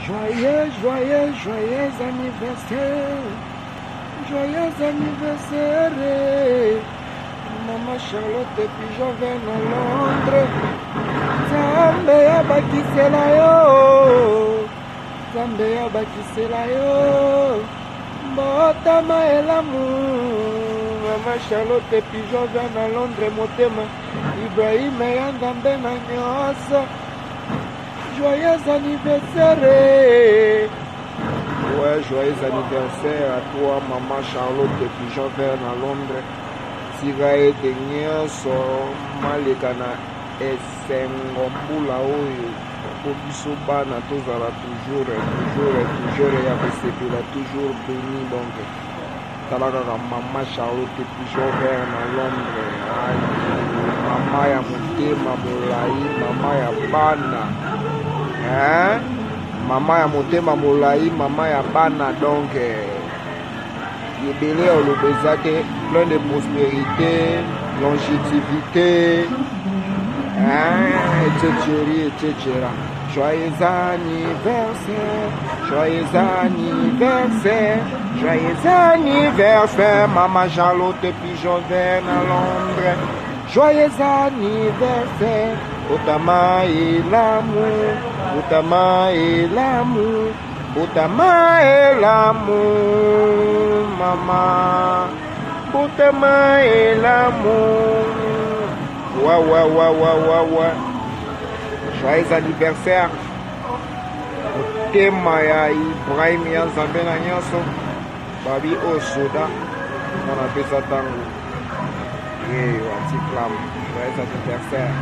Joyeux, joyeux, joyeux anniversaire. Joyeux anniversaire. Maman Charlotte puis je vais à Londres. Zambe abakisela yo. Zambe abakisela yo. Mbotama elamu. Maman Charlotte puis je vais à Londres motema. Ibrahim ya Nzambe na nyonso. Joyeux anniversaire. Ouais, joyeux anniversaire à toi, maman Charlotte depuis Jean Verne à Londres. Tirae de nyonso malekana esengo mbula oyo po biso bana tozala toujours ya kosepela toujours béni. Donc tala kaka mama Charlotte depuis Jean Verne à Londres. Mama ya motema molai, mama ya bana, hein? Mama ya motema molai, mama ya bana. Donc yebele olobeza te, plein de prospérité, longévité, hein? etc. Joyeux anniversaire, joyeux anniversaire, joyeux anniversaire, maman Charlotte puis Joverne à Londres. Joyeux anniversaire, Otama et l'amour, Otama et l'amour, Otama et l'amour, maman, Otama et l'amour. Ouais. Joyeux anniversaire, Otema ya Ibrahim ya Nzambe na nyonso, babi osoda, on a fait ça tango. Anti-flamme, joyeux anniversaire.